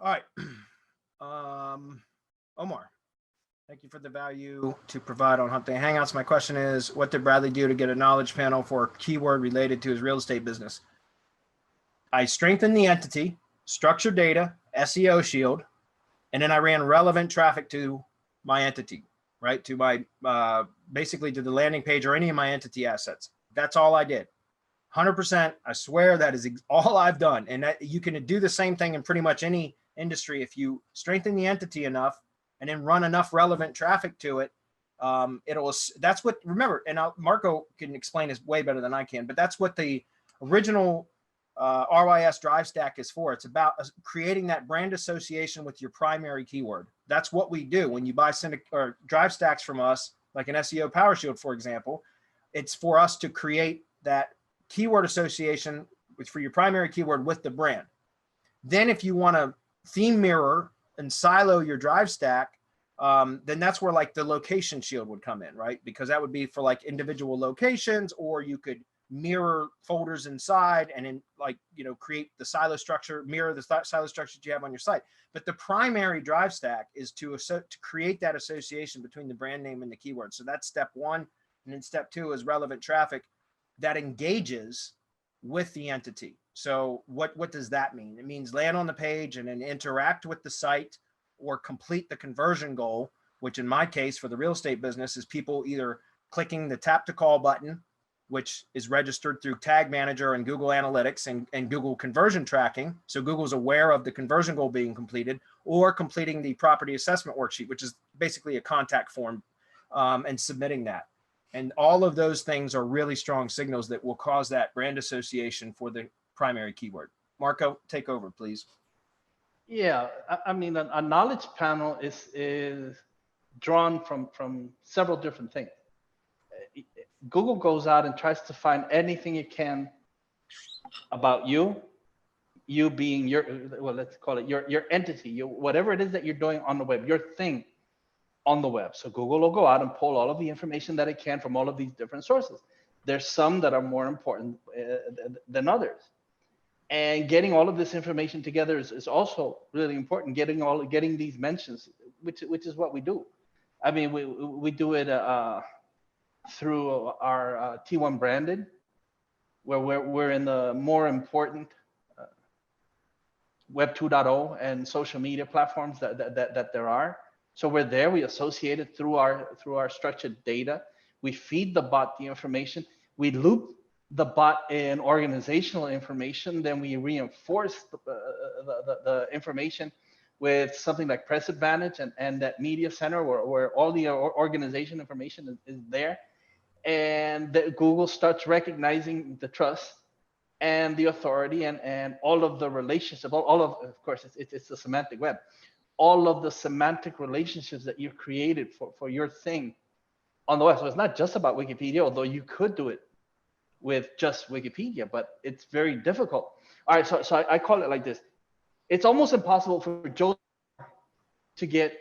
All right. Omar, thank you for the value to provide on Humpday Hangouts. My question is, what did Bradley do to get a knowledge panel for a keyword related to his real estate business? I strengthened the entity, structured data, SEO shield, and then I ran relevant traffic to my entity, right? To my, basically to the landing page or any of my entity assets. That's all I did. 100%. I swear that is all I've done. And that you can do the same thing in pretty much any industry. If you strengthen the entity enough and then run enough relevant traffic to it, that's what, remember, and Marco can explain this way better than I can, but that's what the original RYS Drive Stack is for. It's about creating that brand association with your primary keyword. That's what we do when you buy or Drive Stacks from us, like an SEO Power Shield, for example. It's for us to create that keyword association for your primary keyword with the brand. Then if you want to theme mirror and silo your Drive Stack, then that's where like the location shield would come in, right? Because that would be for like individual locations, or you could mirror folders inside and then like, create the silo structure, mirror the silo structure that you have on your site. But the primary Drive Stack is to create that association between the brand name and the keyword. So that's step one. And then step two is relevant traffic that engages with the entity. So what does that mean? It means land on the page and then interact with the site or complete the conversion goal, which in my case for the real estate business is people either clicking the tap to call button, which is registered through Tag Manager and Google Analytics and Google conversion tracking. So Google's aware of the conversion goal being completed, or completing the property assessment worksheet, which is basically a contact form, and submitting that. And all of those things are really strong signals that will cause that brand association for the primary keyword. Marco, take over, please. Yeah, I mean, a knowledge panel is drawn from several different things. Google goes out and tries to find anything it can about you being let's call it your entity, whatever it is that you're doing on the web, your thing on the web. So Google will go out and pull all of the information that it can from all of these different sources. There's some that are more important than others. And getting all of this information together is also really important. Getting these mentions, which is what we do. I mean, we do it through our T1 branded, where we're in the more important Web 2.0 and social media platforms that there are. So we're there. We associate it through our structured data. We feed the bot the information. We loop the bot in organizational information. Then we reinforce the information with something like Press Advantage and that media center where all the organization information is there. And Google starts recognizing the trust and the authority and all of the relationship, of course, it's the semantic web. All of the semantic relationships that you've created for your thing on the web. So it's not just about Wikipedia, although you could do it with just Wikipedia, but it's very difficult. All right, so I call it like this. It's almost impossible for Joe to get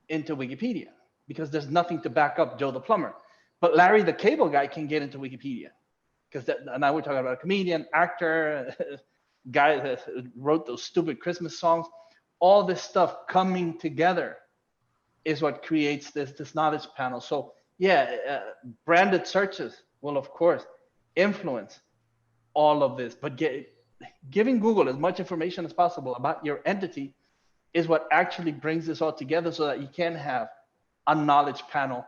into Wikipedia because there's nothing to back up Joe the plumber. But Larry the cable guy can get into Wikipedia because now we're talking about a comedian, actor, guy that wrote those stupid Christmas songs. All this stuff coming together is what creates this knowledge panel. So yeah, branded searches will of course influence all of this, but giving Google as much information as possible about your entity is what actually brings this all together so that you can have a knowledge panel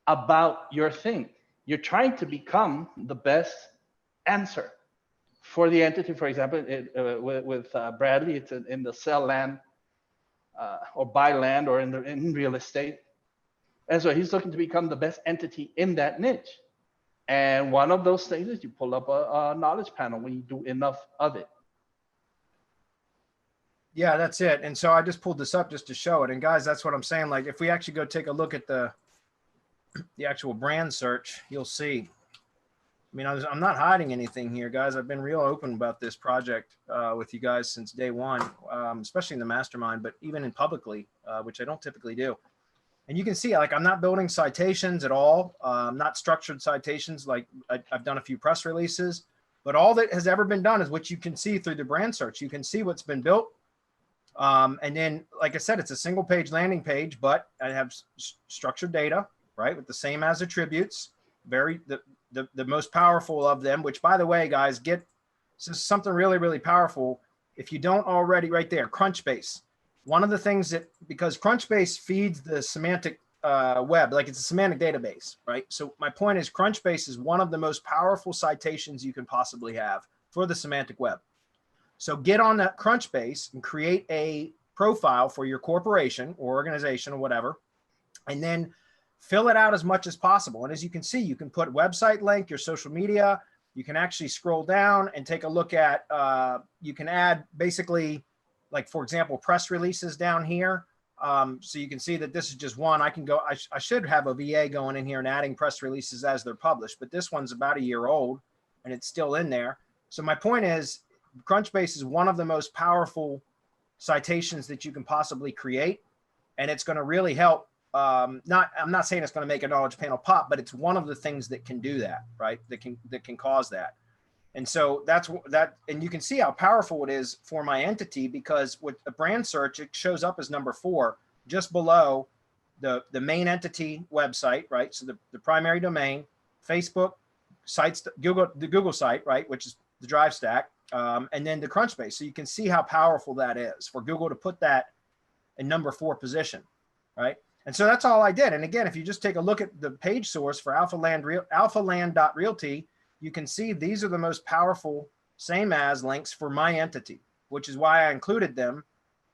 about your thing. You're trying to become the best answer for the entity. For example, with Bradley, it's in the sell land or buy land or in real estate. And so he's looking to become the best entity in that niche. And one of those things is you pull up a knowledge panel when you do enough of it. Yeah, that's it. And so I just pulled this up just to show it. And guys, that's what I'm saying. Like if we actually go take a look at the actual brand search, you'll see. I mean, I'm not hiding anything here, guys. I've been real open about this project with you guys since day one, especially in the mastermind, but even in publicly, which I don't typically do. And you can see, like, I'm not building citations at all. Not structured citations. Like I've done a few press releases, but all that has ever been done is what you can see through the brand search. You can see what's been built. And then, like I said, it's a single page landing page, but I have structured data, right, with the same as attributes, the most powerful of them, which, by the way, guys, this is something really, really powerful. If you don't already, right there, Crunchbase. One of the things because Crunchbase feeds the semantic web, like it's a semantic database, right? So my point is Crunchbase is one of the most powerful citations you can possibly have for the semantic web. So get on that Crunchbase and create a profile for your corporation or organization or whatever, and then fill it out as much as possible. And as you can see, you can put website link, your social media. You can actually scroll down and take a look at, you can add basically, like, for example, press releases down here. So you can see that this is just one. I can go, I should have a VA going in here and adding press releases as they're published, but this one's about a year old and it's still in there. So my point is, Crunchbase is one of the most powerful citations that you can possibly create. And it's going to really help. I'm not saying it's going to make a knowledge panel pop, but it's one of the things that can do that, right? That can cause that. And so that's that. And you can see how powerful it is for my entity, because with a brand search, it shows up as number 4, just below the main entity website, right? So the primary domain, Facebook, sites, the Google site, right? Which is the Drive Stack, and then the Crunchbase. So you can see how powerful that is for Google to put that in number 4 position, right? And so that's all I did. And again, if you just take a look at the page source for alphaland.realty, you can see these are the most powerful same as links for my entity, which is why I included them.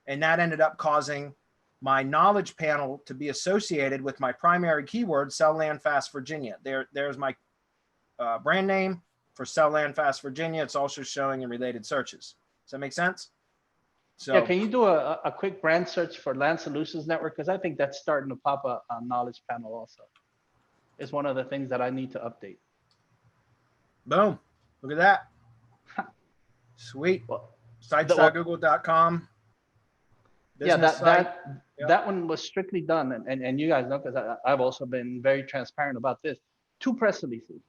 And that ended up causing my knowledge panel to be associated with my primary keyword, Sell Land Fast Virginia. There's my brand name for Sell Land Fast Virginia. It's also showing in related searches. Does that make sense? So, yeah, can you do a quick brand search for Land Solutions Network? Because I think that's starting to pop up on Knowledge Panel also. It's one of the things that I need to update. boom. Look at that. Sweet. Well, Sites.google.com. Yeah, that Yep. one was strictly done, and you guys know, because I've also been very transparent about this. 2 press releases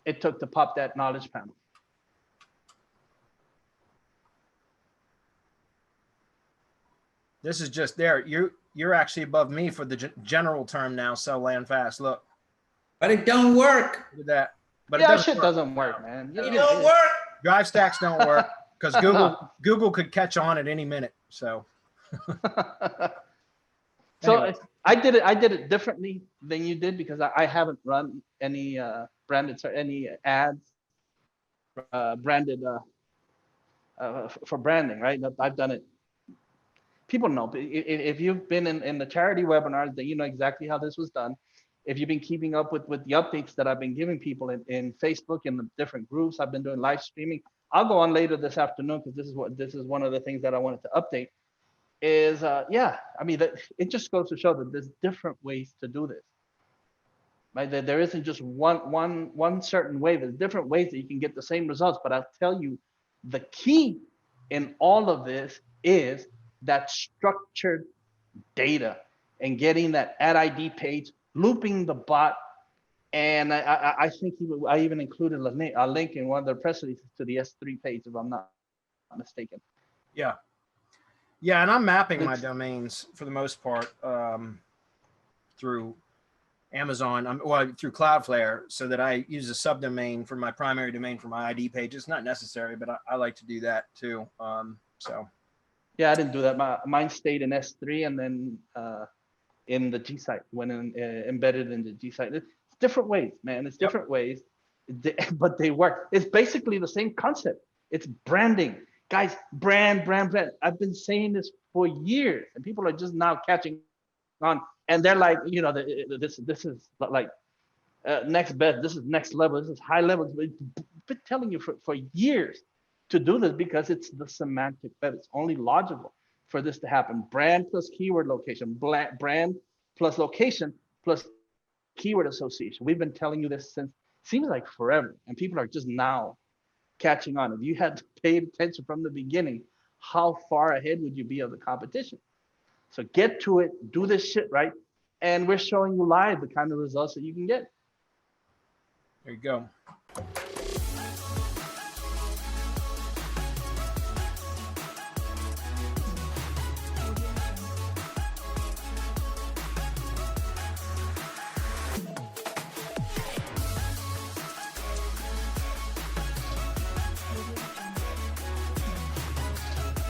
it took to pop that Knowledge Panel. This is just there. You're actually above me for the general term now. Sell land fast. Look. But it don't work. Look at that. But yeah, it doesn't work, man. It don't work. Drive stacks don't work because Google could catch on at any minute. So. So Anyways. I did it differently than you did, because I haven't run any branded any ads branded for branding, right? I've done it. People know. If you've been in the charity webinars, that you know exactly how this was done. If you've been keeping up with the updates that I've been giving people in Facebook, in the different groups, I've been doing live streaming. I'll go on later this afternoon, because this is one of the things that I wanted to update. Is yeah, I mean, it just goes to show that there's different ways to do this. Right? There isn't just one certain way. There's different ways that you can get the same results. But I'll tell you, the key in all of this is that structured data and getting that ad ID page, looping the bot. And I think I even included a link in one of the press releases to the S3 page, if I'm not mistaken. Yeah. Yeah, and I'm mapping my domains for the most part through Amazon, through Cloudflare, so that I use a subdomain for my primary domain for my ID page. It's not necessary, but I like to do that too. So. Yeah, I didn't do that. Mine stayed in S3, and then in the G site, when embedded in the G site. It's different ways, man. It's different ways, but they work. It's basically the same concept. It's branding. Guys, brand. I've been saying this for years, and people are just now catching on. And they're like, you know, this is like next best. This is next level. This is high level. I've been telling you for years to do this, because it's the semantic web. It's only logical for this to happen. Brand plus keyword location, brand plus location plus keyword association. We've been telling you this since, seems like forever, and people are just now catching on. If you had paid attention from the beginning, how far ahead would you be of the competition? So get to it, do this shit right, and we're showing you live the kind of results that you can get. There you go.